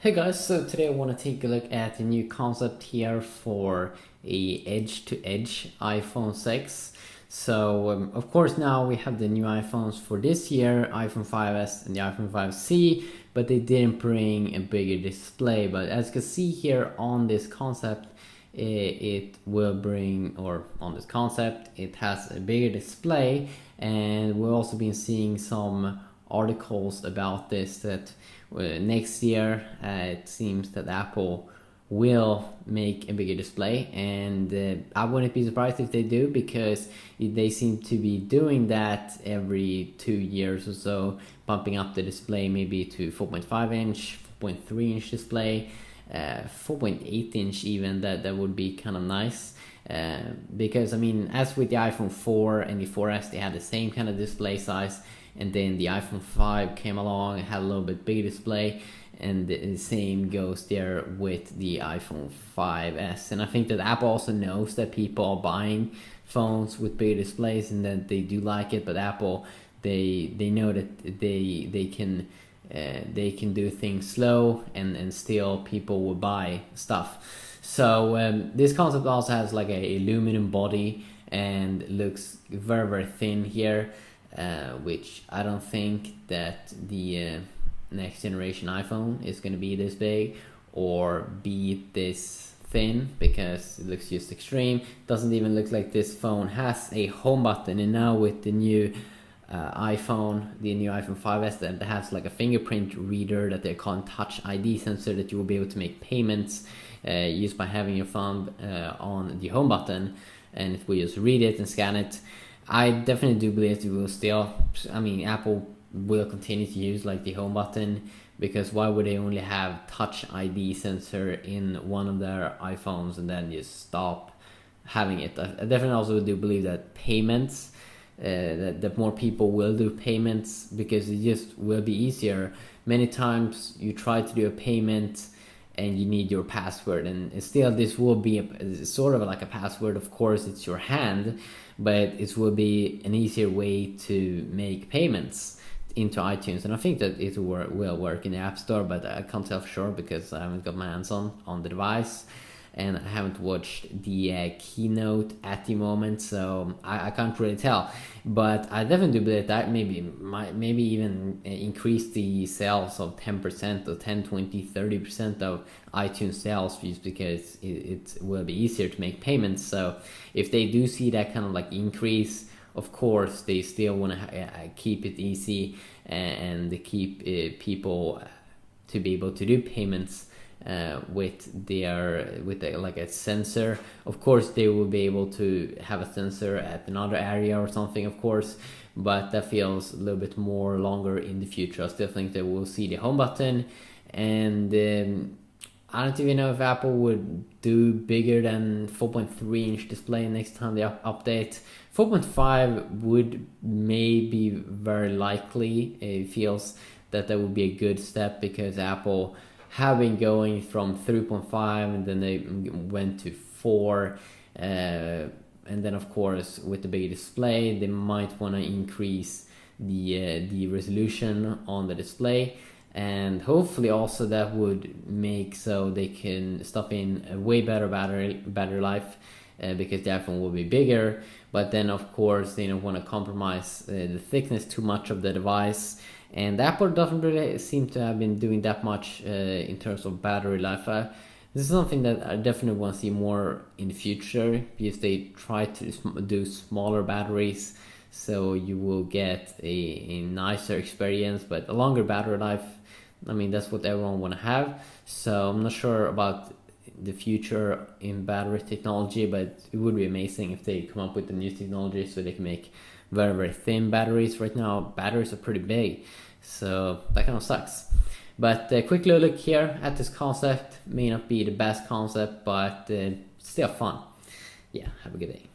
Hey guys, so today I want to take a look at the new concept here for a edge-to-edge iPhone 6. So of course now we have the new iPhones for this year, iPhone 5s and the iPhone 5C, but they didn't bring a bigger display. But as you can see here on this concept, it will bring, or on this concept, it has a bigger display, and we've also been seeing some articles about this that next year it seems that Apple will make a bigger display, and I wouldn't be surprised if they do, because they seem to be doing that every 2 years or so, bumping up the display maybe to 4.5 inch, 4.3 inch display, 4.8 inch even. That would be kind of nice. Because I mean, as with the iPhone 4 and the 4S, they had the same kind of display size, and then the iPhone 5 came along and had a little bit bigger display, and the same goes there with the iPhone 5S. And I think that Apple also knows that people are buying phones with bigger displays and that they do like it, but Apple, they know that they can do things slow and still people will buy stuff. So this concept also has like a aluminum body and looks very, very thin here, which I don't think that the next generation iPhone is going to be this big or be this thin, because it looks just extreme. Doesn't even look like this phone has a home button, and now with the new the new iPhone 5S, that has like a fingerprint reader that they're calling Touch ID sensor, that you will be able to make payments used by having your thumb on the home button, and it will just read it and scan it. I definitely do believe it will still, I mean, Apple will continue to use like the home button, because why would they only have Touch ID sensor in one of their iPhones and then just stop having it? I definitely also do believe that payments, that more people will do payments, because it just will be easier. Many times you try to do a payment and you need your password, and still this will be sort of like a password. Of course it's your hand, but it will be an easier way to make payments into iTunes, and I think that it will work in the App Store, but I can't tell for sure because I haven't got my hands on the device, and I haven't watched the keynote at the moment, so I can't really tell. But I definitely believe that maybe even increase the sales of 10% or 10, 20, 30% of iTunes sales, just because it will be easier to make payments. So if they do see that kind of like increase, of course they still want to keep it easy and keep people to be able to do payments with like a sensor. Of course they will be able to have a sensor at another area or something, of course, but that feels a little bit more longer in the future. I still think that we'll see the home button, and I don't even know if Apple would do bigger than 4.3 inch display next time they update. 4.5 would maybe very likely. It feels that would be a good step, because Apple have been going from 3.5 and then they went to 4, and then of course with the big display they might want to increase the resolution on the display, and hopefully also that would make so they can stuff in a way better battery life, because the iPhone will be bigger. But then of course they don't want to compromise the thickness too much of the device, and Apple doesn't really seem to have been doing that much in terms of battery life. This is something that I definitely want to see more in the future, because they try to do smaller batteries, so you will get a nicer experience, but a longer battery life. I mean, that's what everyone want to have. So I'm not sure about the future in battery technology, but it would be amazing if they come up with the new technology so they can make very, very thin batteries. Right now batteries are pretty big, so that kind of sucks. But a quick little look here at this concept. May not be the best concept, but still fun. Yeah, have a good day.